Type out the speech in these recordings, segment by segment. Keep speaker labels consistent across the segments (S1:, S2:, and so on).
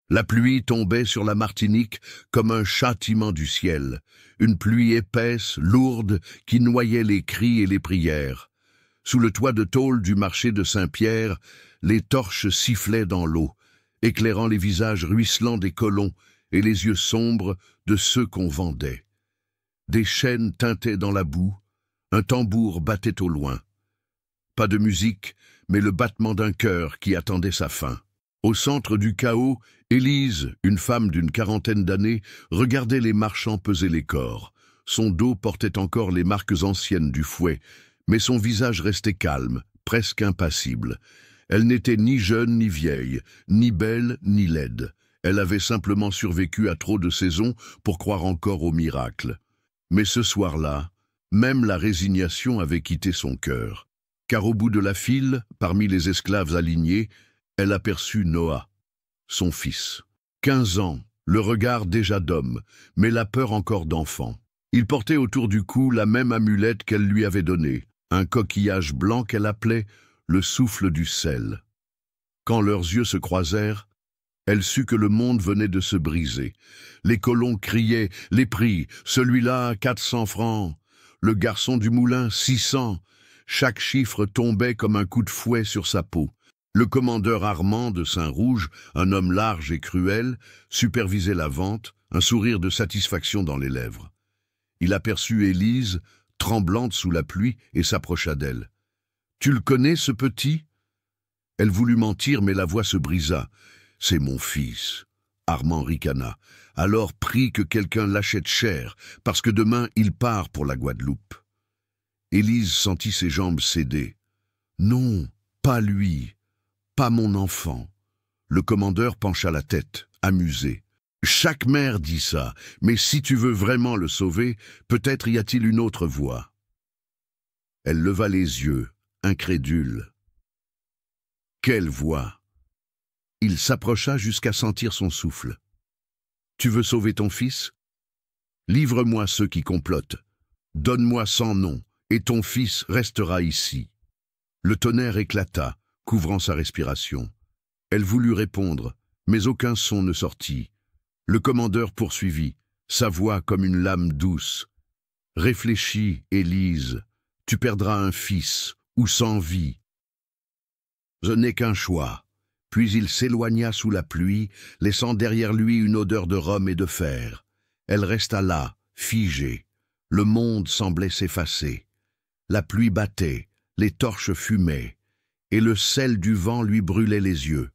S1: La pluie tombait sur la Martinique comme un châtiment du ciel, une pluie épaisse, lourde, qui noyait les cris et les prières. Sous le toit de tôle du marché de Saint-Pierre, les torches sifflaient dans l'eau, éclairant les visages ruisselants des colons et les yeux sombres de ceux qu'on vendait. Des chaînes tintaient dans la boue, un tambour battait au loin. Pas de musique, mais le battement d'un cœur qui attendait sa fin. Au centre du chaos, Élise, une femme d'une quarantaine d'années, regardait les marchands peser les corps. Son dos portait encore les marques anciennes du fouet, mais son visage restait calme, presque impassible. Elle n'était ni jeune ni vieille, ni belle ni laide. Elle avait simplement survécu à trop de saisons pour croire encore au miracle. Mais ce soir-là, même la résignation avait quitté son cœur. Car au bout de la file, parmi les esclaves alignés, elle aperçut Noah, son fils. 15 ans, le regard déjà d'homme, mais la peur encore d'enfant. Il portait autour du cou la même amulette qu'elle lui avait donnée, un coquillage blanc qu'elle appelait le souffle du sel. Quand leurs yeux se croisèrent, elle sut que le monde venait de se briser. Les colons criaient « Les prix, celui-là 400 francs, le garçon du moulin 600 ». Chaque chiffre tombait comme un coup de fouet sur sa peau. Le commandeur Armand de Saint-Rouge, un homme large et cruel, supervisait la vente, un sourire de satisfaction dans les lèvres. Il aperçut Élise, tremblante sous la pluie, et s'approcha d'elle. « Tu le connais, ce petit ?» Elle voulut mentir, mais la voix se brisa. « C'est mon fils. » Armand ricana. « Alors prie que quelqu'un l'achète cher, parce que demain il part pour la Guadeloupe. » Élise sentit ses jambes céder. « Non, pas lui, pas mon enfant. » Le commandeur pencha la tête, amusé. « Chaque mère dit ça, mais si tu veux vraiment le sauver, peut-être y a-t-il une autre voie. » Elle leva les yeux, incrédule. « Quelle voie ?» Il s'approcha jusqu'à sentir son souffle. « Tu veux sauver ton fils? Livre-moi ceux qui complotent. Donne-moi 100 noms. Et ton fils restera ici. » Le tonnerre éclata, couvrant sa respiration. Elle voulut répondre, mais aucun son ne sortit. Le commandeur poursuivit, sa voix comme une lame douce. « Réfléchis, Élise, tu perdras un fils, ou 100 vies. Ce n'est qu'un choix. » Puis il s'éloigna sous la pluie, laissant derrière lui une odeur de rhum et de fer. Elle resta là, figée. Le monde semblait s'effacer. La pluie battait, les torches fumaient, et le sel du vent lui brûlait les yeux.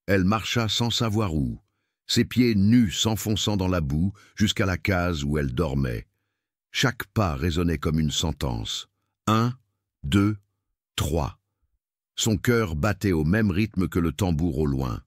S1: Elle marcha sans savoir où, ses pieds nus s'enfonçant dans la boue jusqu'à la case où elle dormait. Chaque pas résonnait comme une sentence. 1, 2, 3. Son cœur battait au même rythme que le tambour au loin.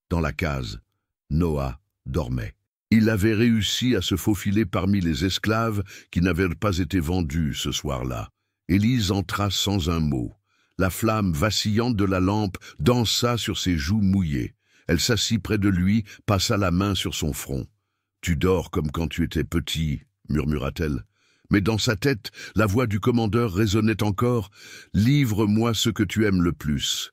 S1: Dans la case, Noah dormait. Il avait réussi à se faufiler parmi les esclaves qui n'avaient pas été vendus ce soir-là. Élise entra sans un mot. La flamme vacillante de la lampe dansa sur ses joues mouillées. Elle s'assit près de lui, passa la main sur son front. « Tu dors comme quand tu étais petit » murmura-t-elle. Mais dans sa tête, la voix du commandeur résonnait encore « Livre-moi ce que tu aimes le plus ».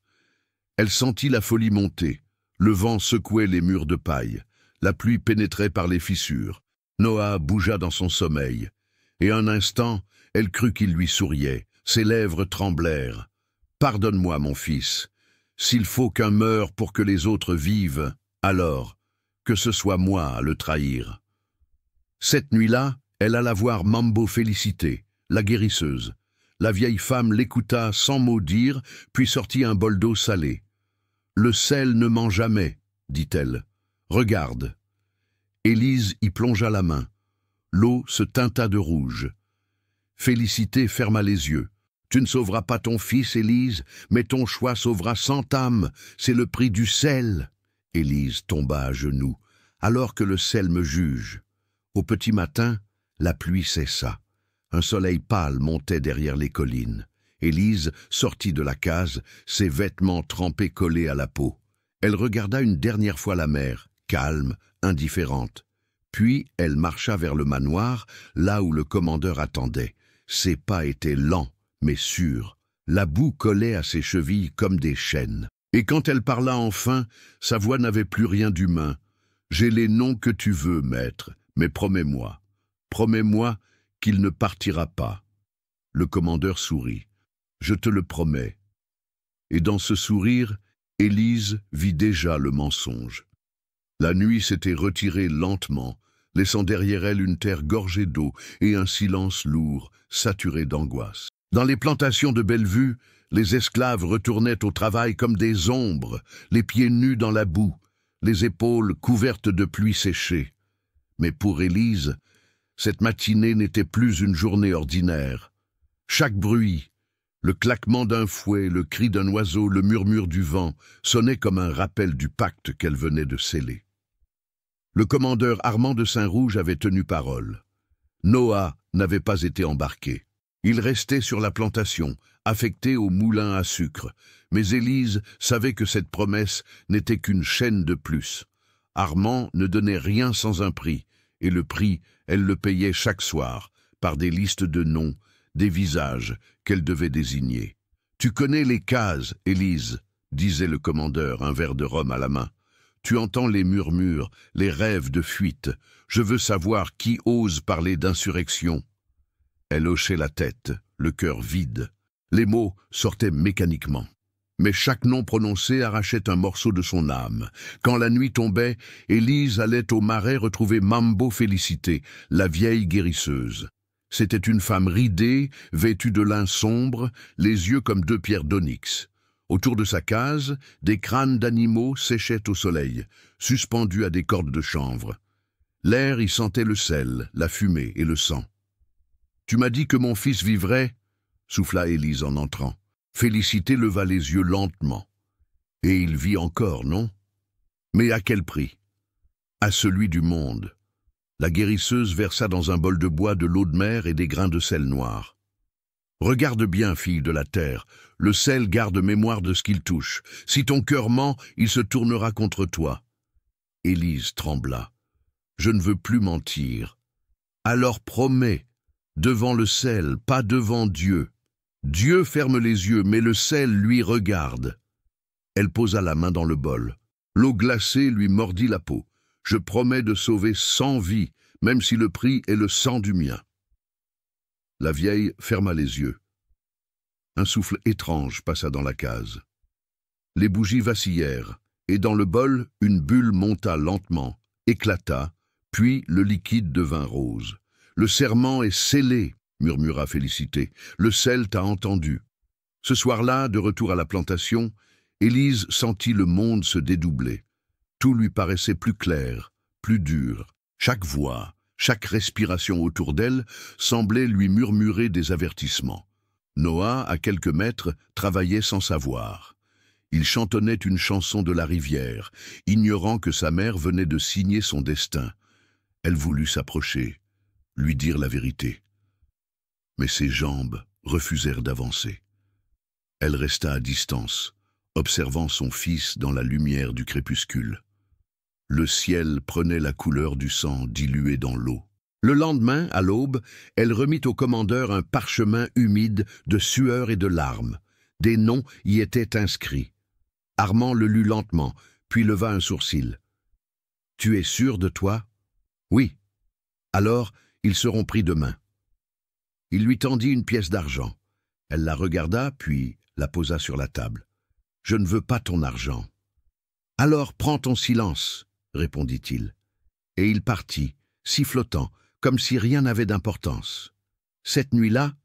S1: Elle sentit la folie monter. Le vent secouait les murs de paille. La pluie pénétrait par les fissures. Noah bougea dans son sommeil. Et un instant, elle crut qu'il lui souriait. Ses lèvres tremblèrent. « Pardonne-moi, mon fils. S'il faut qu'un meure pour que les autres vivent, alors que ce soit moi à le trahir. » Cette nuit-là, elle alla voir Mambo Félicité, la guérisseuse. La vieille femme l'écouta sans mot dire, puis sortit un bol d'eau salée. « Le sel ne ment jamais, dit-elle. Regarde. » Élise y plongea la main. L'eau se teinta de rouge. Félicité ferma les yeux. « Tu ne sauveras pas ton fils, Élise, mais ton choix sauvera 100 âmes. C'est le prix du sel. » Élise tomba à genoux. « Alors que le sel me juge. » Au petit matin, la pluie cessa. Un soleil pâle montait derrière les collines. Élise sortit de la case, ses vêtements trempés collés à la peau. Elle regarda une dernière fois la mer, calme, indifférente. Puis elle marcha vers le manoir, là où le commandeur attendait. Ses pas étaient lents, mais sûrs. La boue collait à ses chevilles comme des chaînes. Et quand elle parla enfin, sa voix n'avait plus rien d'humain. « J'ai les noms que tu veux, maître, mais promets-moi qu'il ne partira pas. » Le commandeur sourit. « Je te le promets. » Et dans ce sourire, Élise vit déjà le mensonge. La nuit s'était retirée lentement, laissant derrière elle une terre gorgée d'eau et un silence lourd, saturé d'angoisse. Dans les plantations de Bellevue, les esclaves retournaient au travail comme des ombres, les pieds nus dans la boue, les épaules couvertes de pluie séchée. Mais pour Élise, cette matinée n'était plus une journée ordinaire. Chaque bruit, le claquement d'un fouet, le cri d'un oiseau, le murmure du vent, sonnait comme un rappel du pacte qu'elle venait de sceller. Le commandeur Armand de Saint-Rouge avait tenu parole. Noah n'avait pas été embarqué. Il restait sur la plantation, affecté au moulin à sucre. Mais Élise savait que cette promesse n'était qu'une chaîne de plus. Armand ne donnait rien sans un prix, et le prix, elle le payait chaque soir, par des listes de noms, des visages qu'elle devait désigner. « Tu connais les cases, Élise, » disait le commandeur, un verre de rhum à la main. « Tu entends les murmures, les rêves de fuite. Je veux savoir qui ose parler d'insurrection. » Elle hochait la tête, le cœur vide. Les mots sortaient mécaniquement. Mais chaque nom prononcé arrachait un morceau de son âme. Quand la nuit tombait, Élise allait au marais retrouver Mambo Félicité, la vieille guérisseuse. C'était une femme ridée, vêtue de lin sombre, les yeux comme deux pierres d'onyx. Autour de sa case, des crânes d'animaux séchaient au soleil, suspendus à des cordes de chanvre. L'air y sentait le sel, la fumée et le sang. « Tu m'as dit que mon fils vivrait ?» souffla Élise en entrant. Félicité leva les yeux lentement. « Et il vit encore, non ? Mais à quel prix ? À celui du monde. » La guérisseuse versa dans un bol de bois de l'eau de mer et des grains de sel noir. « Regarde bien, fille de la terre, le sel garde mémoire de ce qu'il touche. Si ton cœur ment, il se tournera contre toi. » Élise trembla. « Je ne veux plus mentir. Alors promets, devant le sel, pas devant Dieu. Dieu ferme les yeux, mais le sel lui regarde. » Elle posa la main dans le bol. L'eau glacée lui mordit la peau. « Je promets de sauver 100 vies, même si le prix est le sang du mien. » La vieille ferma les yeux. Un souffle étrange passa dans la case. Les bougies vacillèrent, et dans le bol, une bulle monta lentement, éclata, puis le liquide devint rose. « Le serment est scellé, » murmura Félicité. « Le sel t'a entendu. » Ce soir-là, de retour à la plantation, Élise sentit le monde se dédoubler. Tout lui paraissait plus clair, plus dur. Chaque voix, chaque respiration autour d'elle semblait lui murmurer des avertissements. Noah, à quelques mètres, travaillait sans savoir. Il chantonnait une chanson de la rivière, ignorant que sa mère venait de signer son destin. Elle voulut s'approcher, lui dire la vérité. Mais ses jambes refusèrent d'avancer. Elle resta à distance, observant son fils dans la lumière du crépuscule. Le ciel prenait la couleur du sang dilué dans l'eau. Le lendemain, à l'aube, elle remit au commandeur un parchemin humide de sueur et de larmes. Des noms y étaient inscrits. Armand le lut lentement, puis leva un sourcil. « Tu es sûr de toi ? » ?»« Oui. »« Alors, ils seront pris demain. » Il lui tendit une pièce d'argent. Elle la regarda, puis la posa sur la table. « Je ne veux pas ton argent. »« Alors prends ton silence, » répondit-il. Et il partit, sifflotant, comme si rien n'avait d'importance. Cette nuit-là,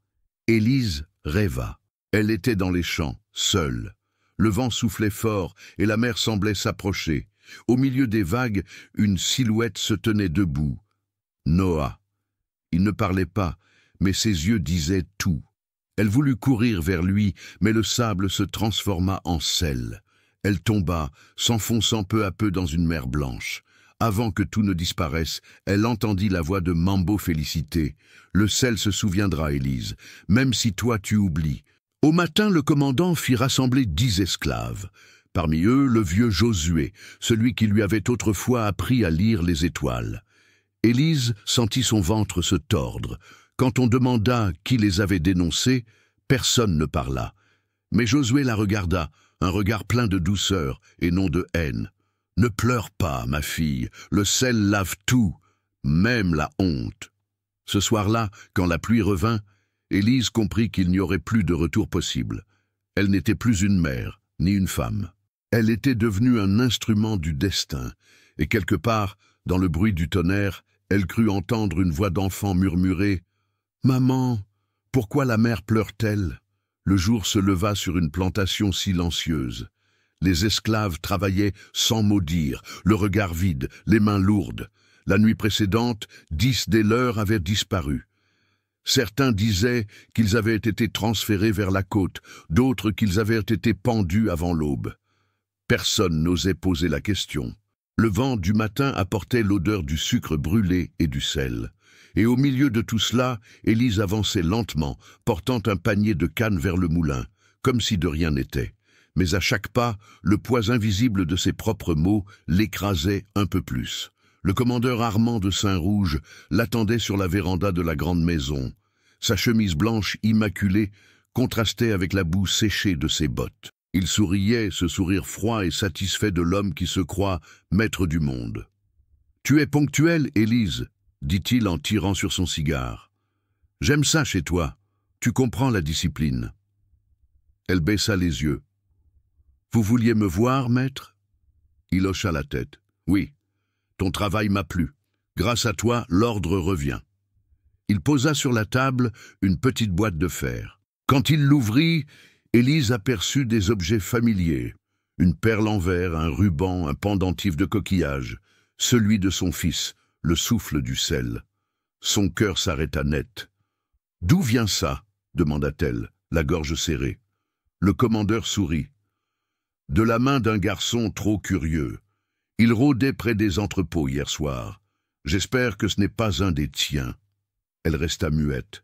S1: Élise rêva. Elle était dans les champs, seule. Le vent soufflait fort et la mer semblait s'approcher. Au milieu des vagues, une silhouette se tenait debout. Noah. Il ne parlait pas, mais ses yeux disaient tout. Elle voulut courir vers lui, mais le sable se transforma en sel. Elle tomba, s'enfonçant peu à peu dans une mer blanche. Avant que tout ne disparaisse, elle entendit la voix de Mambo Félicité. « Le sel se souviendra, Élise, même si toi tu oublies. » Au matin, le commandant fit rassembler 10 esclaves. Parmi eux, le vieux Josué, celui qui lui avait autrefois appris à lire les étoiles. Élise sentit son ventre se tordre. Quand on demanda qui les avait dénoncés, personne ne parla. Mais Josué la regarda, un regard plein de douceur et non de haine. « Ne pleure pas, ma fille, le sel lave tout, même la honte. » Ce soir-là, quand la pluie revint, Élise comprit qu'il n'y aurait plus de retour possible. Elle n'était plus une mère, ni une femme. Elle était devenue un instrument du destin, et quelque part, dans le bruit du tonnerre, elle crut entendre une voix d'enfant murmurer « Maman, pourquoi la mère pleure-t-elle » Le jour se leva sur une plantation silencieuse. Les esclaves travaillaient sans mot dire, le regard vide, les mains lourdes. La nuit précédente, 10 des leurs avaient disparu. Certains disaient qu'ils avaient été transférés vers la côte, d'autres qu'ils avaient été pendus avant l'aube. Personne n'osait poser la question. Le vent du matin apportait l'odeur du sucre brûlé et du sel. Et au milieu de tout cela, Élise avançait lentement, portant un panier de cannes vers le moulin, comme si de rien n'était. Mais à chaque pas, le poids invisible de ses propres mots l'écrasait un peu plus. Le commandeur Armand de Saint-Rouge l'attendait sur la véranda de la grande maison. Sa chemise blanche immaculée contrastait avec la boue séchée de ses bottes. Il souriait, ce sourire froid et satisfait de l'homme qui se croit maître du monde. « Tu es ponctuelle, Élise » dit-il en tirant sur son cigare. « J'aime ça chez toi. Tu comprends la discipline. » Elle baissa les yeux. « Vous vouliez me voir, maître ?» Il hocha la tête. « Oui, ton travail m'a plu. Grâce à toi, l'ordre revient. » Il posa sur la table une petite boîte de fer. Quand il l'ouvrit, Élise aperçut des objets familiers. Une perle en verre, un ruban, un pendentif de coquillage. Celui de son fils, le souffle du sel. Son cœur s'arrêta net. « D'où vient ça ?» demanda-t-elle, la gorge serrée. Le commandeur sourit. « De la main d'un garçon trop curieux. Il rôdait près des entrepôts hier soir. J'espère que ce n'est pas un des tiens. » Elle resta muette.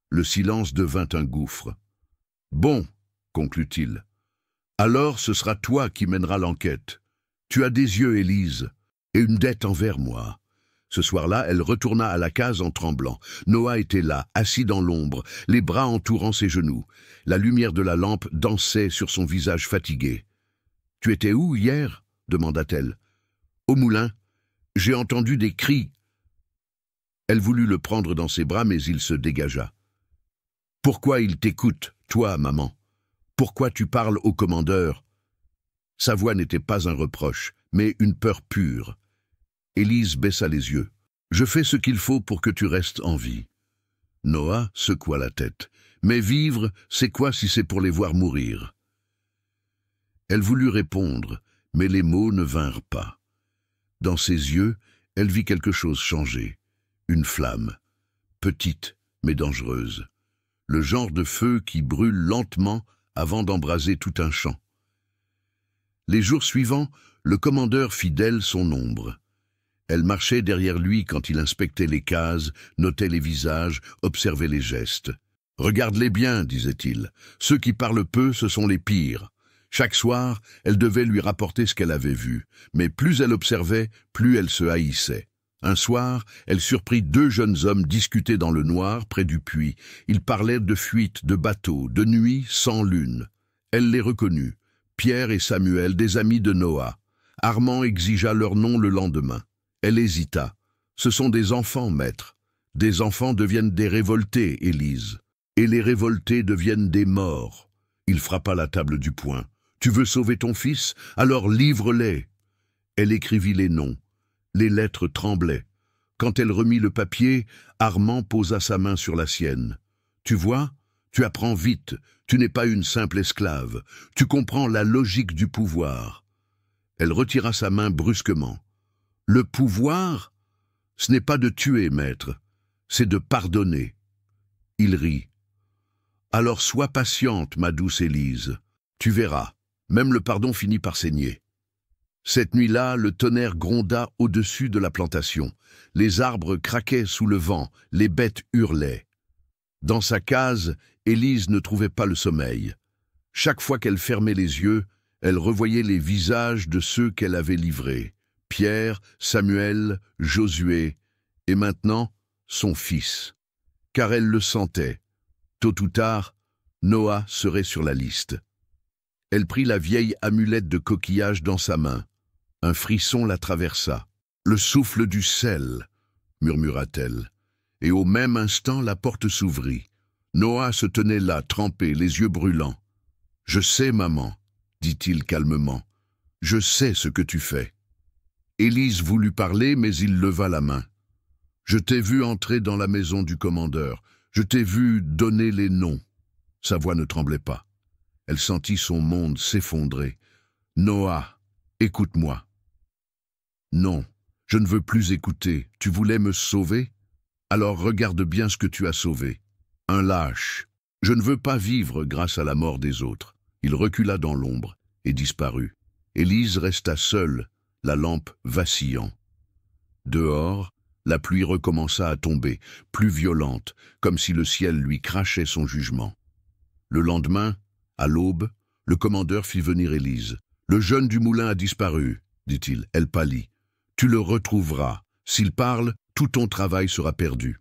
S1: Le silence devint un gouffre. « Bon, » conclut-il. « Alors ce sera toi qui mèneras l'enquête. Tu as des yeux, Élise, et une dette envers moi. » Ce soir-là, elle retourna à la case en tremblant. Noah était là, assis dans l'ombre, les bras entourant ses genoux. La lumière de la lampe dansait sur son visage fatigué. « Tu étais où hier ?» demanda-t-elle. « Au moulin. J'ai entendu des cris. » Elle voulut le prendre dans ses bras, mais il se dégagea. « Pourquoi il t'écoute, toi, maman? Pourquoi tu parles au commandeur ?» Sa voix n'était pas un reproche, mais une peur pure. Élise baissa les yeux. « Je fais ce qu'il faut pour que tu restes en vie. » Noah secoua la tête. « Mais vivre, c'est quoi si c'est pour les voir mourir ?» Elle voulut répondre, mais les mots ne vinrent pas. Dans ses yeux, elle vit quelque chose changer. Une flamme, petite mais dangereuse. Le genre de feu qui brûle lentement avant d'embraser tout un champ. Les jours suivants, le commandeur fit d'elle son ombre. Elle marchait derrière lui quand il inspectait les cases, notait les visages, observait les gestes. « Regarde-les bien, disait-il. Ceux qui parlent peu, ce sont les pires. » Chaque soir, elle devait lui rapporter ce qu'elle avait vu, mais plus elle observait, plus elle se haïssait. Un soir, elle surprit 2 jeunes hommes discuter dans le noir près du puits. Ils parlaient de fuite, de bateaux, de nuit sans lune. Elle les reconnut. Pierre et Samuel, des amis de Noah. Armand exigea leur nom le lendemain. Elle hésita. « Ce sont des enfants, maître. Des enfants deviennent des révoltés, Élise. Et les révoltés deviennent des morts. » Il frappa la table du poing. « Tu veux sauver ton fils? Alors livre-les. » Elle écrivit les noms. Les lettres tremblaient. Quand elle remit le papier, Armand posa sa main sur la sienne. « Tu vois? Tu apprends vite. Tu n'es pas une simple esclave. Tu comprends la logique du pouvoir. » Elle retira sa main brusquement. « Le pouvoir? Ce n'est pas de tuer, maître. C'est de pardonner. » Il rit. « Alors sois patiente, ma douce Élise. Tu verras. Même le pardon finit par saigner. » Cette nuit-là, le tonnerre gronda au-dessus de la plantation. Les arbres craquaient sous le vent, les bêtes hurlaient. Dans sa case, Élise ne trouvait pas le sommeil. Chaque fois qu'elle fermait les yeux, elle revoyait les visages de ceux qu'elle avait livrés. Pierre, Samuel, Josué, et maintenant, son fils. Car elle le sentait. Tôt ou tard, Noah serait sur la liste. Elle prit la vieille amulette de coquillage dans sa main. Un frisson la traversa. « Le souffle du sel !» murmura-t-elle. Et au même instant, la porte s'ouvrit. Noah se tenait là, trempé, les yeux brûlants. « Je sais, maman, » dit-il calmement. « Je sais ce que tu fais. » Élise voulut parler, mais il leva la main. « Je t'ai vu entrer dans la maison du commandeur. Je t'ai vu donner les noms. » Sa voix ne tremblait pas. Elle sentit son monde s'effondrer. « Noah, écoute-moi. » « Non, je ne veux plus écouter. Tu voulais me sauver? Alors regarde bien ce que tu as sauvé. Un lâche. Je ne veux pas vivre grâce à la mort des autres. » Il recula dans l'ombre et disparut. Élise resta seule, la lampe vacillant. Dehors, la pluie recommença à tomber, plus violente, comme si le ciel lui crachait son jugement. Le lendemain, à l'aube, le commandeur fit venir Élise. « Le jeune du moulin a disparu, dit-il. Elle pâlit. Tu le retrouveras. S'il parle, tout ton travail sera perdu. »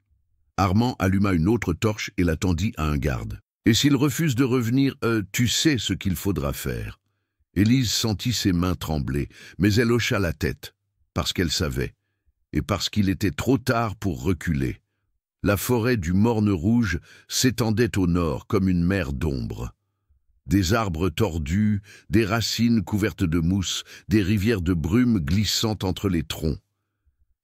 S1: Armand alluma une autre torche et la tendit à un garde. « Et s'il refuse de revenir, tu sais ce qu'il faudra faire. » Élise sentit ses mains trembler, mais elle hocha la tête, parce qu'elle savait, et parce qu'il était trop tard pour reculer. La forêt du Morne Rouge s'étendait au nord comme une mer d'ombre. Des arbres tordus, des racines couvertes de mousse, des rivières de brume glissant entre les troncs.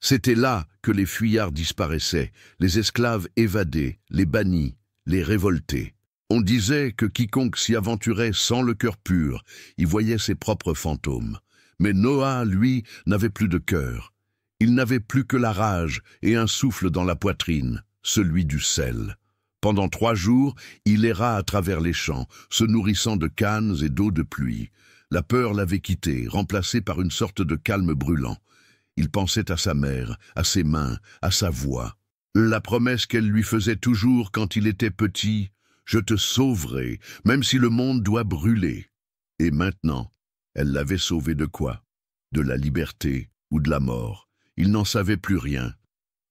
S1: C'était là que les fuyards disparaissaient, les esclaves évadés, les bannis, les révoltés. On disait que quiconque s'y aventurait sans le cœur pur y voyait ses propres fantômes. Mais Noah, lui, n'avait plus de cœur. Il n'avait plus que la rage et un souffle dans la poitrine, celui du sel. Pendant 3 jours, il erra à travers les champs, se nourrissant de cannes et d'eau de pluie. La peur l'avait quitté, remplacé par une sorte de calme brûlant. Il pensait à sa mère, à ses mains, à sa voix. La promesse qu'elle lui faisait toujours quand il était petit, « Je te sauverai, même si le monde doit brûler. » Et maintenant, elle l'avait sauvé de quoi? De la liberté ou de la mort? Il n'en savait plus rien.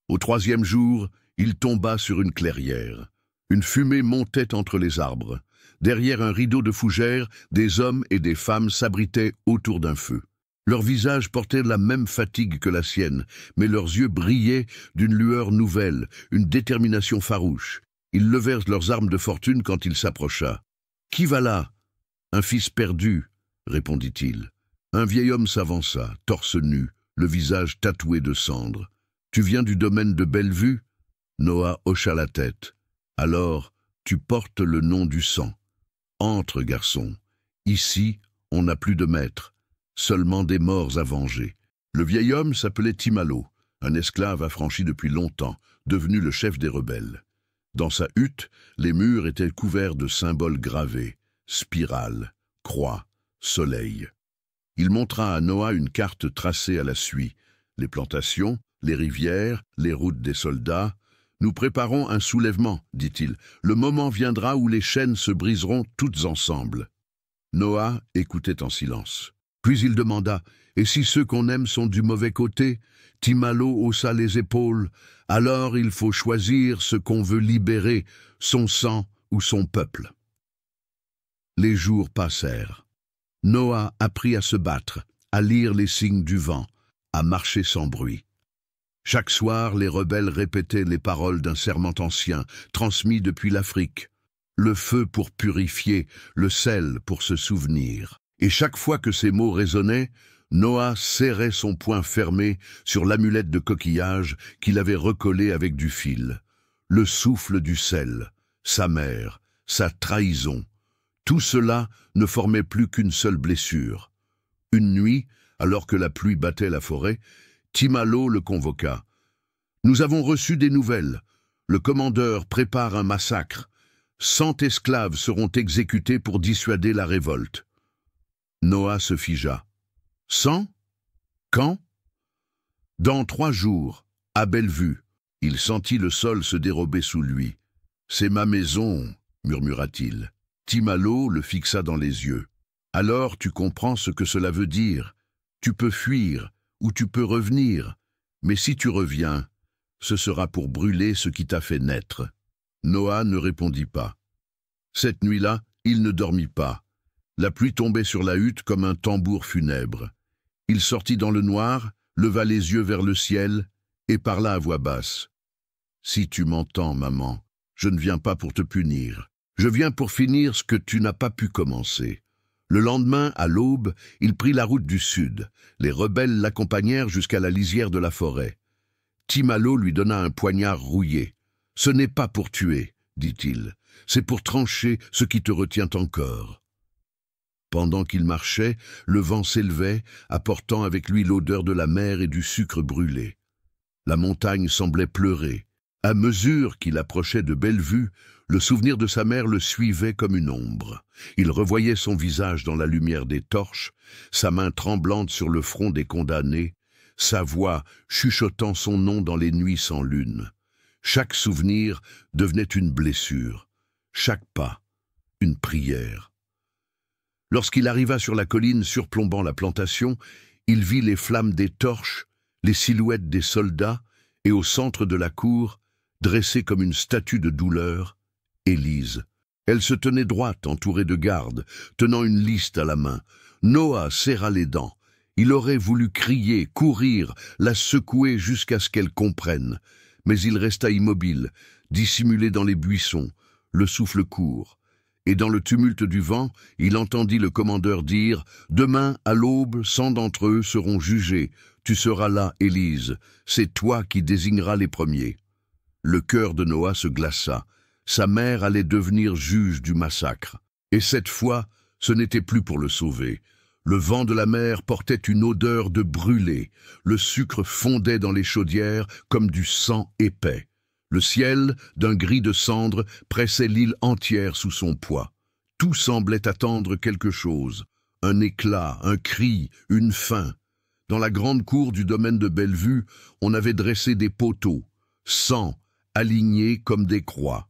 S1: Au 3e jour, il tomba sur une clairière. Une fumée montait entre les arbres. Derrière un rideau de fougères, des hommes et des femmes s'abritaient autour d'un feu. Leurs visages portaient la même fatigue que la sienne, mais leurs yeux brillaient d'une lueur nouvelle, une détermination farouche. Ils levèrent leurs armes de fortune quand il s'approcha. « Qui va là ?»« Un fils perdu, » répondit-il. Un vieil homme s'avança, torse nu, le visage tatoué de cendres. « Tu viens du domaine de Bellevue ?» Noah hocha la tête. « Alors, tu portes le nom du sang. Entre, garçon. Ici, on n'a plus de maître, seulement des morts à venger. » Le vieil homme s'appelait Timalo, un esclave affranchi depuis longtemps, devenu le chef des rebelles. Dans sa hutte, les murs étaient couverts de symboles gravés, spirales, croix, soleil. Il montra à Noah une carte tracée à la suie, les plantations, les rivières, les routes des soldats. « Nous préparons un soulèvement, dit-il. Le moment viendra où les chaînes se briseront toutes ensemble. » Noah écoutait en silence. Puis il demanda, « Et si ceux qu'on aime sont du mauvais côté ?» Timalo haussa les épaules. « Alors il faut choisir ce qu'on veut libérer, son sang ou son peuple. » Les jours passèrent. Noah apprit à se battre, à lire les signes du vent, à marcher sans bruit. Chaque soir, les rebelles répétaient les paroles d'un serment ancien, transmis depuis l'Afrique. Le feu pour purifier, le sel pour se souvenir. Et chaque fois que ces mots résonnaient, Noah serrait son poing fermé sur l'amulette de coquillage qu'il avait recollée avec du fil. Le souffle du sel, sa mère, sa trahison. Tout cela ne formait plus qu'une seule blessure. Une nuit, alors que la pluie battait la forêt, Timalo le convoqua. « Nous avons reçu des nouvelles. Le commandeur prépare un massacre. 100 esclaves seront exécutés pour dissuader la révolte. » Noah se figea. « 100 ? Quand ?»« Dans 3 jours, à Bellevue. » Il sentit le sol se dérober sous lui. « C'est ma maison, » murmura-t-il. Timalo le fixa dans les yeux. « Alors tu comprends ce que cela veut dire. Tu peux fuir, ou tu peux revenir. Mais si tu reviens, ce sera pour brûler ce qui t'a fait naître. » Noah ne répondit pas. Cette nuit-là, il ne dormit pas. La pluie tombait sur la hutte comme un tambour funèbre. Il sortit dans le noir, leva les yeux vers le ciel et parla à voix basse. « Si tu m'entends, maman, je ne viens pas pour te punir. Je viens pour finir ce que tu n'as pas pu commencer. » Le lendemain, à l'aube, il prit la route du sud. Les rebelles l'accompagnèrent jusqu'à la lisière de la forêt. Timalo lui donna un poignard rouillé. « Ce n'est pas pour tuer, dit-il, c'est pour trancher ce qui te retient encore. » Pendant qu'il marchait, le vent s'élevait, apportant avec lui l'odeur de la mer et du sucre brûlé. La montagne semblait pleurer. À mesure qu'il approchait de Bellevue, le souvenir de sa mère le suivait comme une ombre. Il revoyait son visage dans la lumière des torches, sa main tremblante sur le front des condamnés, sa voix chuchotant son nom dans les nuits sans lune. Chaque souvenir devenait une blessure, chaque pas une prière. Lorsqu'il arriva sur la colline surplombant la plantation, il vit les flammes des torches, les silhouettes des soldats, et au centre de la cour, dressée comme une statue de douleur, Élise. Elle se tenait droite, entourée de gardes, tenant une liste à la main. Noah serra les dents. Il aurait voulu crier, courir, la secouer jusqu'à ce qu'elle comprenne. Mais il resta immobile, dissimulé dans les buissons, le souffle court. Et dans le tumulte du vent, il entendit le commandeur dire « Demain, à l'aube, 100 d'entre eux seront jugés. Tu seras là, Élise. C'est toi qui désigneras les premiers. » Le cœur de Noah se glaça. Sa mère allait devenir juge du massacre. Et cette fois, ce n'était plus pour le sauver. Le vent de la mer portait une odeur de brûlé. Le sucre fondait dans les chaudières comme du sang épais. Le ciel, d'un gris de cendre, pressait l'île entière sous son poids. Tout semblait attendre quelque chose. Un éclat, un cri, une fin. Dans la grande cour du domaine de Bellevue, on avait dressé des poteaux, 100, alignés comme des croix.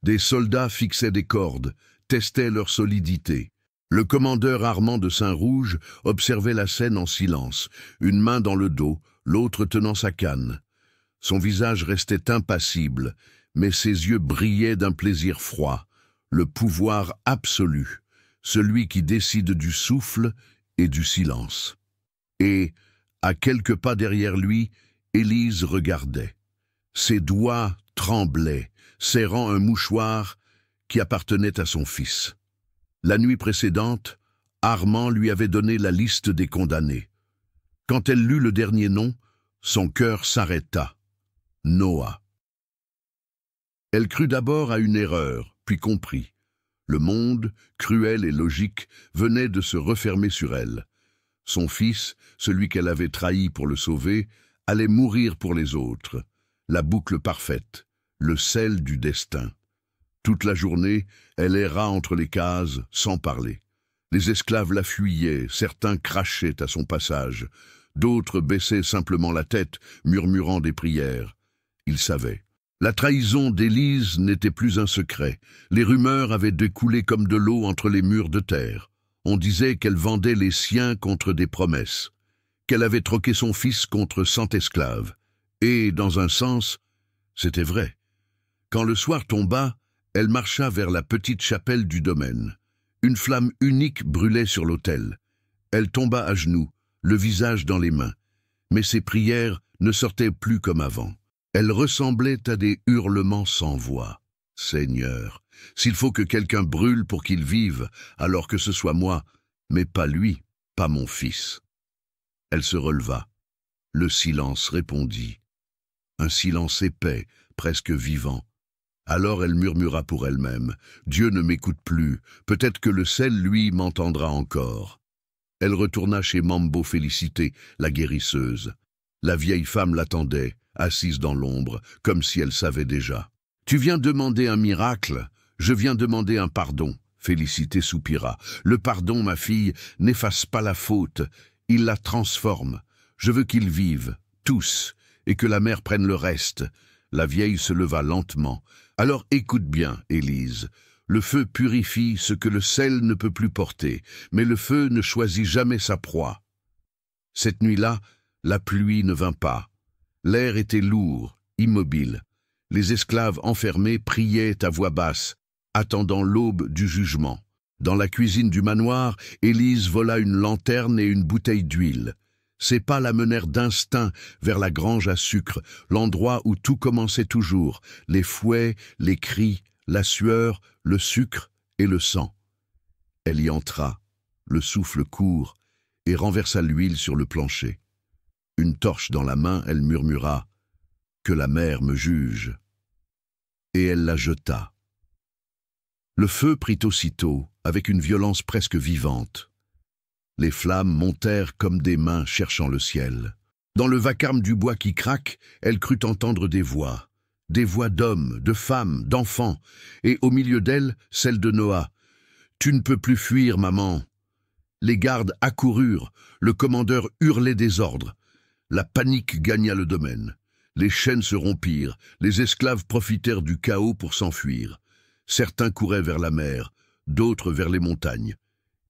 S1: Des soldats fixaient des cordes, testaient leur solidité. Le commandeur Armand de Saint-Rouge observait la scène en silence, une main dans le dos, l'autre tenant sa canne. Son visage restait impassible, mais ses yeux brillaient d'un plaisir froid, le pouvoir absolu, celui qui décide du souffle et du silence. Et, à quelques pas derrière lui, Élise regardait. Ses doigts tremblaient, serrant un mouchoir qui appartenait à son fils. La nuit précédente, Armand lui avait donné la liste des condamnés. Quand elle lut le dernier nom, son cœur s'arrêta. Noah. Elle crut d'abord à une erreur, puis comprit. Le monde, cruel et logique, venait de se refermer sur elle. Son fils, celui qu'elle avait trahi pour le sauver, allait mourir pour les autres. La boucle parfaite, le sel du destin. Toute la journée, elle erra entre les cases, sans parler. Les esclaves la fuyaient, certains crachaient à son passage, d'autres baissaient simplement la tête, murmurant des prières. Il savait. La trahison d'Élise n'était plus un secret. Les rumeurs avaient découlé comme de l'eau entre les murs de terre. On disait qu'elle vendait les siens contre des promesses, qu'elle avait troqué son fils contre 100 esclaves. Et, dans un sens, c'était vrai. Quand le soir tomba, elle marcha vers la petite chapelle du domaine. Une flamme unique brûlait sur l'autel. Elle tomba à genoux, le visage dans les mains. Mais ses prières ne sortaient plus comme avant. Elles ressemblaient à des hurlements sans voix. « Seigneur, s'il faut que quelqu'un brûle pour qu'il vive, alors que ce soit moi, mais pas lui, pas mon fils. » Elle se releva. Le silence répondit. Un silence épais, presque vivant. Alors elle murmura pour elle-même, « Dieu ne m'écoute plus, peut-être que le sel, lui, m'entendra encore. » Elle retourna chez Mambo Félicité, la guérisseuse. La vieille femme l'attendait, assise dans l'ombre, comme si elle savait déjà. « Tu viens demander un miracle, je viens demander un pardon. » Félicité soupira. « Le pardon, ma fille, n'efface pas la faute, il la transforme. Je veux qu'ils vivent, tous, et que la mère prenne le reste. » La vieille se leva lentement. « Alors écoute bien, Élise. Le feu purifie ce que le sel ne peut plus porter, mais le feu ne choisit jamais sa proie. » Cette nuit-là, la pluie ne vint pas. L'air était lourd, immobile. Les esclaves enfermés priaient à voix basse, attendant l'aube du jugement. Dans la cuisine du manoir, Élise vola une lanterne et une bouteille d'huile. Ses pas la menèrent d'instinct vers la grange à sucre, l'endroit où tout commençait toujours, les fouets, les cris, la sueur, le sucre et le sang. Elle y entra, le souffle court, et renversa l'huile sur le plancher. Une torche dans la main, elle murmura « Que la mère me juge !» Et elle la jeta. Le feu prit aussitôt, avec une violence presque vivante. Les flammes montèrent comme des mains cherchant le ciel. Dans le vacarme du bois qui craque, elle crut entendre des voix d'hommes, de femmes, d'enfants, et au milieu d'elles, celle de Noah. « Tu ne peux plus fuir, maman !» Les gardes accoururent, le commandeur hurlait des ordres. La panique gagna le domaine. Les chaînes se rompirent, les esclaves profitèrent du chaos pour s'enfuir. Certains couraient vers la mer, d'autres vers les montagnes.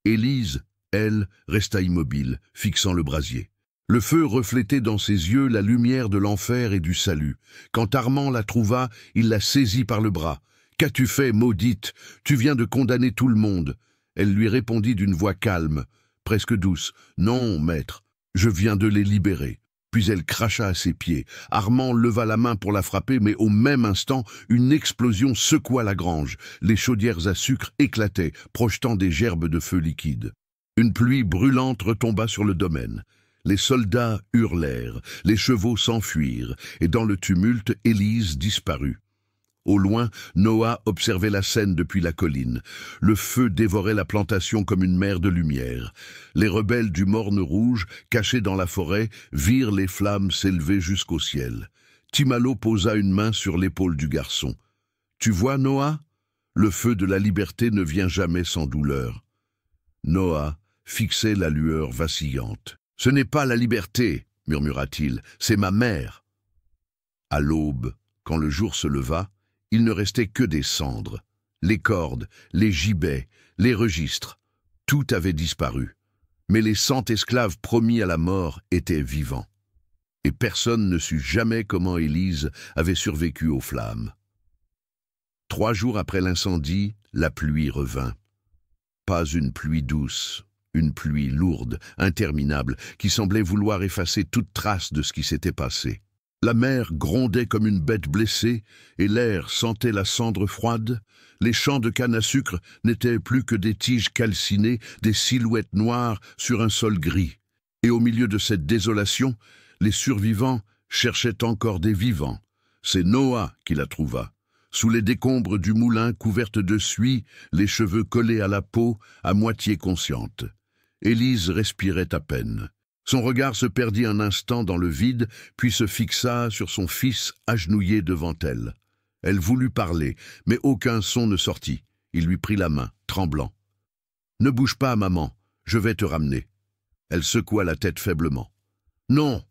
S1: Élise, elle, resta immobile, fixant le brasier. Le feu reflétait dans ses yeux la lumière de l'enfer et du salut. Quand Armand la trouva, il la saisit par le bras. « Qu'as-tu fait, maudite? Tu viens de condamner tout le monde. » Elle lui répondit d'une voix calme, presque douce. « Non, maître, je viens de les libérer. » Puis elle cracha à ses pieds. Armand leva la main pour la frapper, mais au même instant, une explosion secoua la grange. Les chaudières à sucre éclataient, projetant des gerbes de feu liquide. Une pluie brûlante retomba sur le domaine. Les soldats hurlèrent, les chevaux s'enfuirent, et dans le tumulte, Élise disparut. Au loin, Noah observait la scène depuis la colline. Le feu dévorait la plantation comme une mer de lumière. Les rebelles du Morne Rouge, cachés dans la forêt, virent les flammes s'élever jusqu'au ciel. Timalo posa une main sur l'épaule du garçon. « Tu vois, Noah? Le feu de la liberté ne vient jamais sans douleur. » Noah fixait la lueur vacillante. « Ce n'est pas la liberté, murmura-t-il, c'est ma mère. » À l'aube, quand le jour se leva, il ne restait que des cendres. Les cordes, les gibets, les registres, tout avait disparu. Mais les 100 esclaves promis à la mort étaient vivants. Et personne ne sut jamais comment Élise avait survécu aux flammes. 3 jours après l'incendie, la pluie revint. Pas une pluie douce, une pluie lourde, interminable, qui semblait vouloir effacer toute trace de ce qui s'était passé. La mer grondait comme une bête blessée, et l'air sentait la cendre froide. Les champs de canne à sucre n'étaient plus que des tiges calcinées, des silhouettes noires sur un sol gris. Et au milieu de cette désolation, les survivants cherchaient encore des vivants. C'est Noah qui la trouva. Sous les décombres du moulin, couverte de suie, les cheveux collés à la peau, à moitié consciente. Élise respirait à peine. Son regard se perdit un instant dans le vide, puis se fixa sur son fils agenouillé devant elle. Elle voulut parler, mais aucun son ne sortit. Il lui prit la main, tremblant. « Ne bouge pas, maman, je vais te ramener. » Elle secoua la tête faiblement. « Non,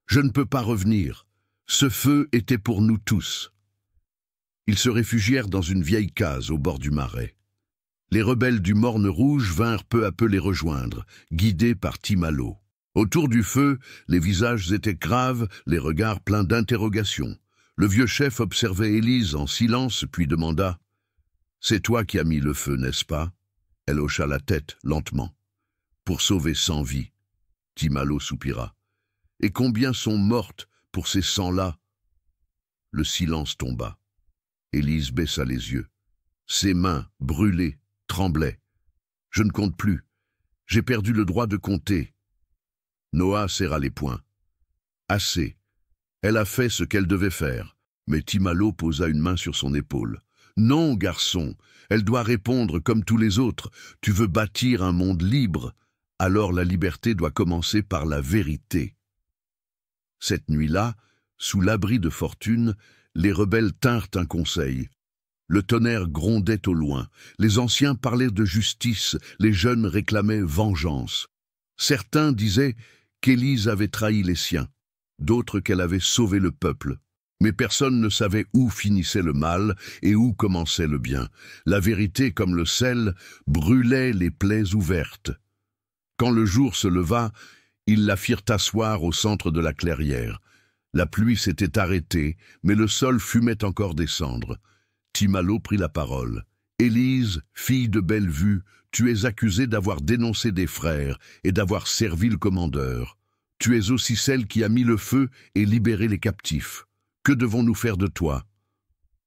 S1: je ne peux pas revenir. Ce feu était pour nous tous. » Ils se réfugièrent dans une vieille case au bord du marais. Les rebelles du Morne Rouge vinrent peu à peu les rejoindre, guidés par Timalo. Autour du feu, les visages étaient graves, les regards pleins d'interrogations. Le vieux chef observait Élise en silence, puis demanda « C'est toi qui as mis le feu, n'est-ce pas ?» Elle hocha la tête, lentement. « Pour sauver 100 vies. » Timalo soupira. « Et combien sont mortes pour ces 100-là ?» Le silence tomba. Élise baissa les yeux. Ses mains, brûlées, tremblaient. « Je ne compte plus. J'ai perdu le droit de compter. » Noah serra les poings. « Assez. Elle a fait ce qu'elle devait faire. » Mais Timalo posa une main sur son épaule. « Non, garçon, elle doit répondre comme tous les autres. Tu veux bâtir un monde libre. Alors la liberté doit commencer par la vérité. » Cette nuit-là, sous l'abri de fortune, les rebelles tinrent un conseil. Le tonnerre grondait au loin. Les anciens parlaient de justice, les jeunes réclamaient vengeance. Certains disaient qu'Élise avait trahi les siens, d'autres qu'elle avait sauvé le peuple. Mais personne ne savait où finissait le mal et où commençait le bien. La vérité, comme le sel, brûlait les plaies ouvertes. Quand le jour se leva, ils la firent asseoir au centre de la clairière. La pluie s'était arrêtée, mais le sol fumait encore des cendres. Timalo prit la parole. « Élise, fille de Bellevue, tu es accusée d'avoir dénoncé des frères et d'avoir servi le commandeur. Tu es aussi celle qui a mis le feu et libéré les captifs. Que devons-nous faire de toi »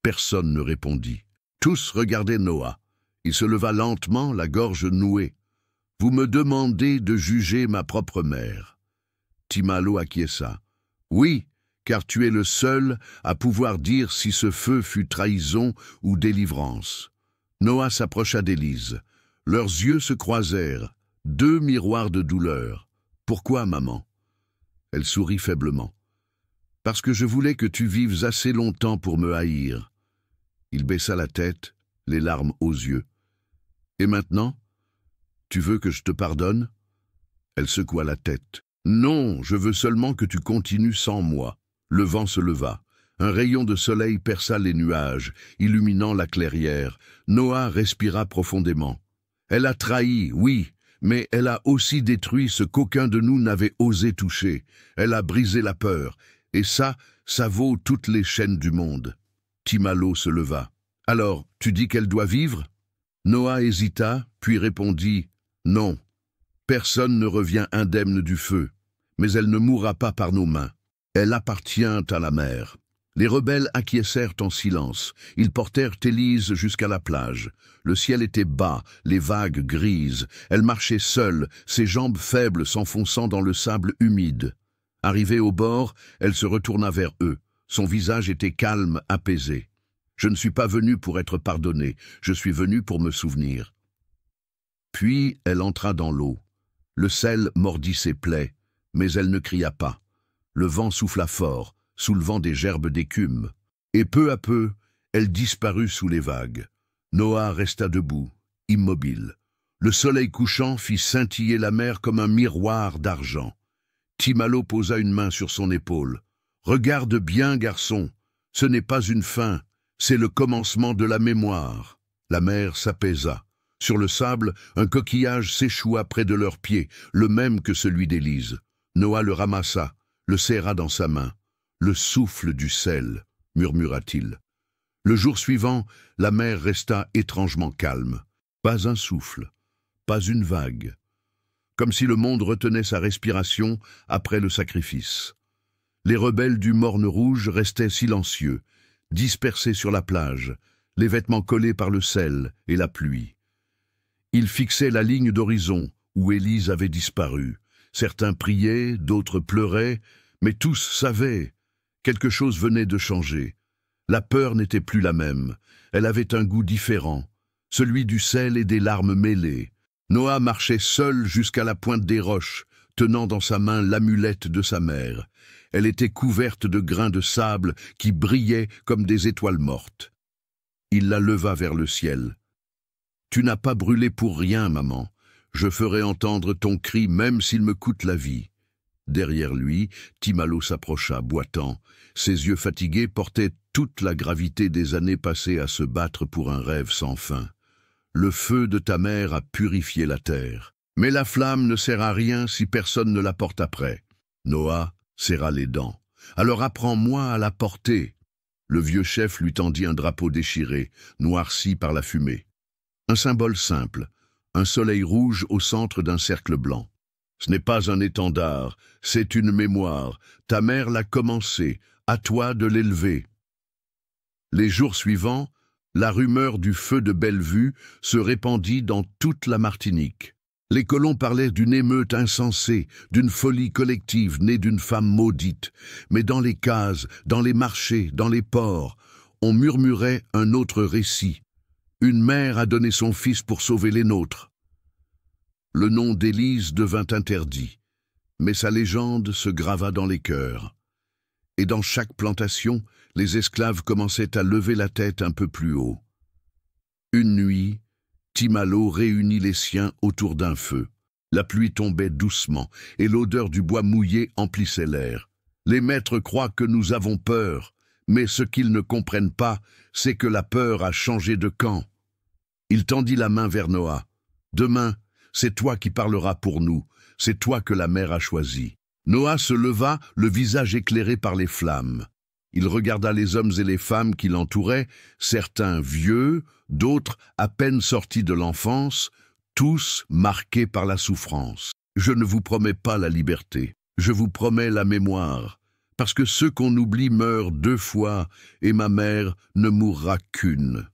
S1: Personne ne répondit. Tous regardaient Noa. Il se leva lentement, la gorge nouée. « Vous me demandez de juger ma propre mère. » Timalo acquiesça. « Oui, car tu es le seul à pouvoir dire si ce feu fut trahison ou délivrance. » Noa s'approcha d'Élise. Leurs yeux se croisèrent, deux miroirs de douleur. « Pourquoi, maman ?» Elle sourit faiblement. « Parce que je voulais que tu vives assez longtemps pour me haïr. » Il baissa la tête, les larmes aux yeux. « Et maintenant, tu veux que je te pardonne ?» Elle secoua la tête. « Non, je veux seulement que tu continues sans moi. » Le vent se leva. Un rayon de soleil perça les nuages, illuminant la clairière. Noa respira profondément. Elle a trahi, oui, mais elle a aussi détruit ce qu'aucun de nous n'avait osé toucher. Elle a brisé la peur, et ça vaut toutes les chaînes du monde. Timalo se leva. « Alors, tu dis qu'elle doit vivre ?» Noa hésita, puis répondit « Non, personne ne revient indemne du feu, mais elle ne mourra pas par nos mains. Elle appartient à la mer. » Les rebelles acquiescèrent en silence. Ils portèrent Élise jusqu'à la plage. Le ciel était bas, les vagues grises. Elle marchait seule, ses jambes faibles s'enfonçant dans le sable humide. Arrivée au bord, elle se retourna vers eux. Son visage était calme, apaisé. « Je ne suis pas venue pour être pardonnée, je suis venue pour me souvenir. » Puis elle entra dans l'eau. Le sel mordit ses plaies, mais elle ne cria pas. Le vent souffla fort, soulevant des gerbes d'écume. Et peu à peu, elle disparut sous les vagues. Noa resta debout, immobile. Le soleil couchant fit scintiller la mer comme un miroir d'argent. Timalo posa une main sur son épaule. « Regarde bien, garçon, ce n'est pas une fin, c'est le commencement de la mémoire. » La mer s'apaisa. Sur le sable, un coquillage s'échoua près de leurs pieds, le même que celui d'Élise. Noa le ramassa, le serra dans sa main. « Le souffle du sel » murmura-t-il. Le jour suivant, la mer resta étrangement calme. Pas un souffle, pas une vague. Comme si le monde retenait sa respiration après le sacrifice. Les rebelles du Morne Rouge restaient silencieux, dispersés sur la plage, les vêtements collés par le sel et la pluie. Ils fixaient la ligne d'horizon où Élise avait disparu. Certains priaient, d'autres pleuraient, mais tous savaient. Quelque chose venait de changer. La peur n'était plus la même. Elle avait un goût différent, celui du sel et des larmes mêlées. Noa marchait seul jusqu'à la pointe des roches, tenant dans sa main l'amulette de sa mère. Elle était couverte de grains de sable qui brillaient comme des étoiles mortes. Il la leva vers le ciel. « Tu n'as pas brûlé pour rien, maman. Je ferai entendre ton cri même s'il me coûte la vie. » Derrière lui, Timalo s'approcha, boitant. Ses yeux fatigués portaient toute la gravité des années passées à se battre pour un rêve sans fin. « Le feu de ta mère a purifié la terre. Mais la flamme ne sert à rien si personne ne la porte après. » Noa serra les dents. « Alors apprends-moi à la porter. » Le vieux chef lui tendit un drapeau déchiré, noirci par la fumée. Un symbole simple, un soleil rouge au centre d'un cercle blanc. Ce n'est pas un étendard, c'est une mémoire. Ta mère l'a commencé, à toi de l'élever. Les jours suivants, la rumeur du feu de Bellevue se répandit dans toute la Martinique. Les colons parlaient d'une émeute insensée, d'une folie collective née d'une femme maudite. Mais dans les cases, dans les marchés, dans les ports, on murmurait un autre récit. Une mère a donné son fils pour sauver les nôtres. Le nom d'Élise devint interdit, mais sa légende se grava dans les cœurs. Et dans chaque plantation, les esclaves commençaient à lever la tête un peu plus haut. Une nuit, Timalo réunit les siens autour d'un feu. La pluie tombait doucement, et l'odeur du bois mouillé emplissait l'air. Les maîtres croient que nous avons peur, mais ce qu'ils ne comprennent pas, c'est que la peur a changé de camp. Il tendit la main vers Noa. « Demain, c'est toi qui parleras pour nous, c'est toi que la mer a choisi. » Noa se leva, le visage éclairé par les flammes. Il regarda les hommes et les femmes qui l'entouraient, certains vieux, d'autres à peine sortis de l'enfance, tous marqués par la souffrance. Je ne vous promets pas la liberté, je vous promets la mémoire, parce que ceux qu'on oublie meurent 2 fois, et ma mère ne mourra qu'une.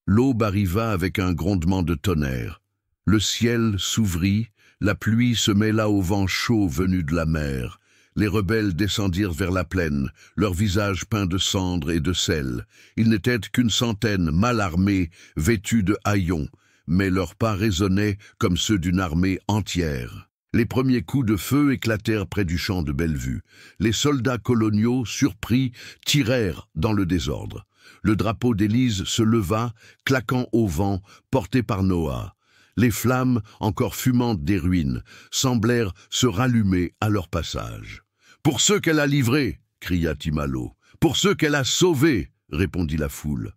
S1: L'aube arriva avec un grondement de tonnerre. Le ciel s'ouvrit, la pluie se mêla au vent chaud venu de la mer. Les rebelles descendirent vers la plaine, leurs visages peints de cendres et de sel. Ils n'étaient qu'une centaine, mal armés, vêtus de haillons, mais leurs pas résonnaient comme ceux d'une armée entière. Les premiers coups de feu éclatèrent près du champ de Bellevue. Les soldats coloniaux, surpris, tirèrent dans le désordre. Le drapeau d'Élise se leva, claquant au vent, porté par Noah. Les flammes, encore fumantes des ruines, semblèrent se rallumer à leur passage. « Pour ceux qu'elle a livrés !» cria Timalo. « Pour ceux qu'elle a sauvés !» répondit la foule.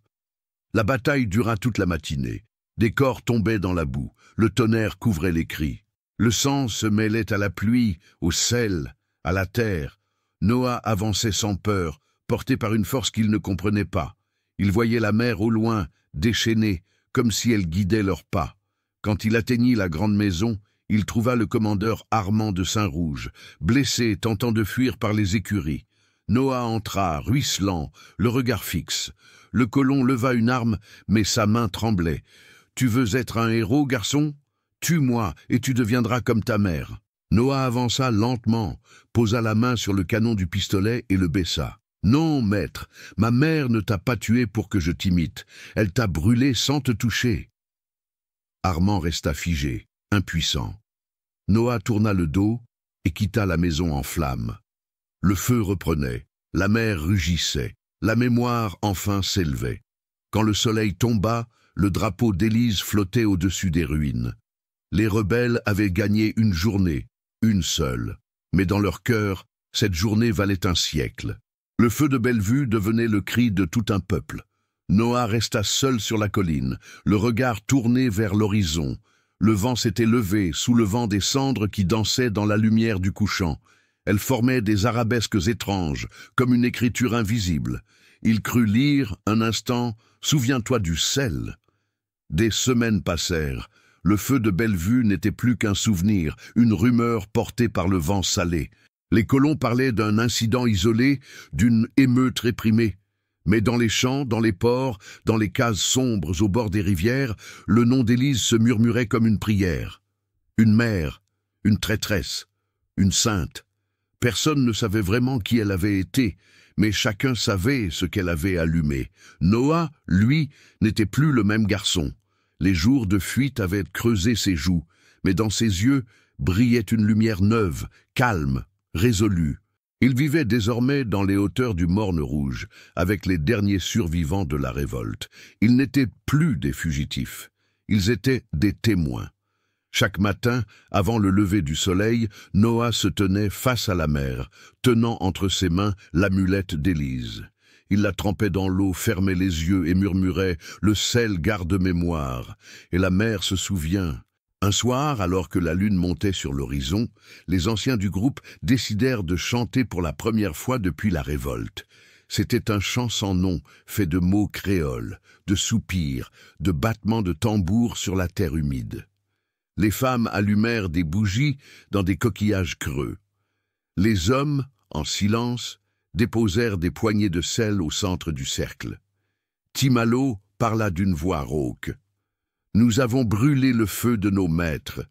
S1: La bataille dura toute la matinée. Des corps tombaient dans la boue. Le tonnerre couvrait les cris. Le sang se mêlait à la pluie, au sel, à la terre. Noah avançait sans peur, porté par une force qu'il ne comprenait pas. Il voyait la mer au loin, déchaînée, comme si elle guidait leurs pas. Quand il atteignit la grande maison, il trouva le commandeur Armand de Saint-Rouge, blessé, tentant de fuir par les écuries. Noah entra, ruisselant, le regard fixe. Le colon leva une arme, mais sa main tremblait. « Tu veux être un héros, garçon ? Tue-moi, et tu deviendras comme ta mère. » Noah avança lentement, posa la main sur le canon du pistolet et le baissa. « Non, maître, ma mère ne t'a pas tué pour que je t'imite. Elle t'a brûlé sans te toucher. » Armand resta figé, impuissant. Noah tourna le dos et quitta la maison en flammes. Le feu reprenait, la mer rugissait, la mémoire enfin s'élevait. Quand le soleil tomba, le drapeau d'Élise flottait au-dessus des ruines. Les rebelles avaient gagné une journée, une seule, mais dans leur cœur, cette journée valait un siècle. Le feu de Bellevue devenait le cri de tout un peuple. Noah resta seul sur la colline, le regard tourné vers l'horizon. Le vent s'était levé sous le vent des cendres qui dansaient dans la lumière du couchant. Elles formaient des arabesques étranges, comme une écriture invisible. Il crut lire, un instant, « Souviens-toi du sel ». Des semaines passèrent. Le feu de Bellevue n'était plus qu'un souvenir, une rumeur portée par le vent salé. Les colons parlaient d'un incident isolé, d'une émeute réprimée. Mais dans les champs, dans les ports, dans les cases sombres au bord des rivières, le nom d'Élise se murmurait comme une prière. Une mère, une traîtresse, une sainte. Personne ne savait vraiment qui elle avait été, mais chacun savait ce qu'elle avait allumé. Noah, lui, n'était plus le même garçon. Les jours de fuite avaient creusé ses joues, mais dans ses yeux brillait une lumière neuve, calme, résolue. Il vivait désormais dans les hauteurs du Morne Rouge, avec les derniers survivants de la révolte. Ils n'étaient plus des fugitifs, ils étaient des témoins. Chaque matin, avant le lever du soleil, Noah se tenait face à la mer, tenant entre ses mains l'amulette d'Élise. Il la trempait dans l'eau, fermait les yeux et murmurait « Le sel garde mémoire ». Et la mer se souvient. Un soir, alors que la lune montait sur l'horizon, les anciens du groupe décidèrent de chanter pour la première fois depuis la révolte. C'était un chant sans nom, fait de mots créoles, de soupirs, de battements de tambours sur la terre humide. Les femmes allumèrent des bougies dans des coquillages creux. Les hommes, en silence, déposèrent des poignées de sel au centre du cercle. Timalo parla d'une voix rauque. « Nous avons brûlé le feu de nos maîtres.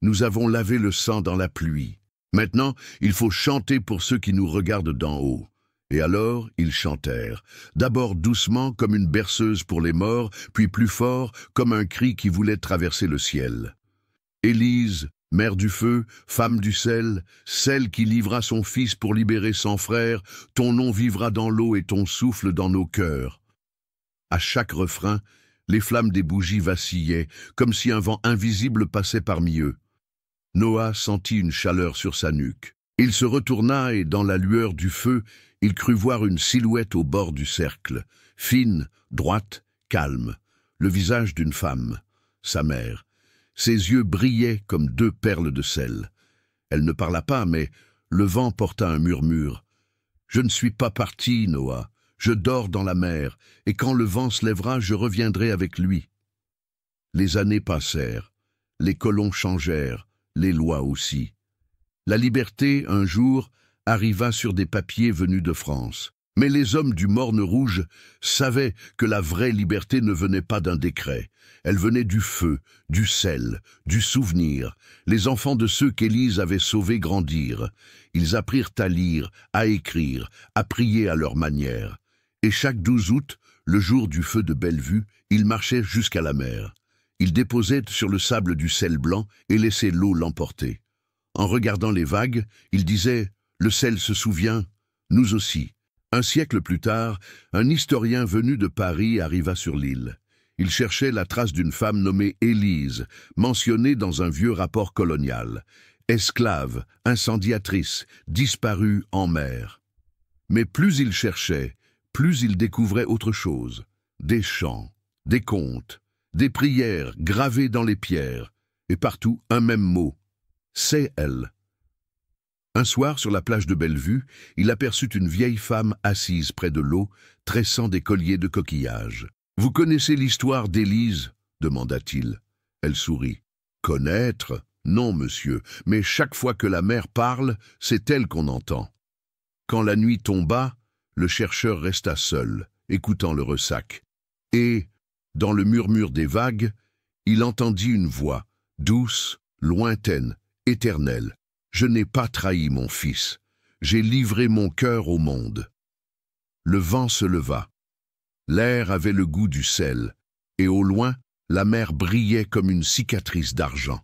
S1: Nous avons lavé le sang dans la pluie. Maintenant, il faut chanter pour ceux qui nous regardent d'en haut. » Et alors, ils chantèrent, d'abord doucement comme une berceuse pour les morts, puis plus fort comme un cri qui voulait traverser le ciel. Élise, mère du feu, femme du sel, celle qui livra son fils pour libérer son frère, ton nom vivra dans l'eau et ton souffle dans nos cœurs. À chaque refrain, les flammes des bougies vacillaient, comme si un vent invisible passait parmi eux. Noah sentit une chaleur sur sa nuque. Il se retourna et, dans la lueur du feu, il crut voir une silhouette au bord du cercle, fine, droite, calme, le visage d'une femme, sa mère. Ses yeux brillaient comme 2 perles de sel. Elle ne parla pas, mais le vent porta un murmure. « Je ne suis pas parti, Noah. Je dors dans la mer, et quand le vent se lèvera, je reviendrai avec lui. » Les années passèrent. Les colons changèrent, les lois aussi. La liberté, un jour, arriva sur des papiers venus de France. Mais les hommes du Morne Rouge savaient que la vraie liberté ne venait pas d'un décret. Elle venait du feu, du sel, du souvenir. Les enfants de ceux qu'Élise avait sauvés grandirent. Ils apprirent à lire, à écrire, à prier à leur manière. Et chaque 12 août, le jour du feu de Bellevue, ils marchaient jusqu'à la mer. Ils déposaient sur le sable du sel blanc et laissaient l'eau l'emporter. En regardant les vagues, ils disaient « Le sel se souvient, nous aussi ». Un siècle plus tard, un historien venu de Paris arriva sur l'île. Il cherchait la trace d'une femme nommée Élise, mentionnée dans un vieux rapport colonial. Esclave, incendiatrice, disparue en mer. Mais plus il cherchait, plus il découvrait autre chose. Des chants, des contes, des prières gravées dans les pierres, et partout un même mot. C'est elle. Un soir, sur la plage de Bellevue, il aperçut une vieille femme assise près de l'eau, tressant des colliers de coquillages. « Vous connaissez l'histoire d'Élise » demanda-t-il. Elle sourit. « Connaître ? Non, monsieur, mais chaque fois que la mer parle, c'est elle qu'on entend. » Quand la nuit tomba, le chercheur resta seul, écoutant le ressac. Et, dans le murmure des vagues, il entendit une voix, douce, lointaine, éternelle. « Je n'ai pas trahi mon fils. J'ai livré mon cœur au monde. » Le vent se leva. L'air avait le goût du sel, et au loin, la mer brillait comme une cicatrice d'argent.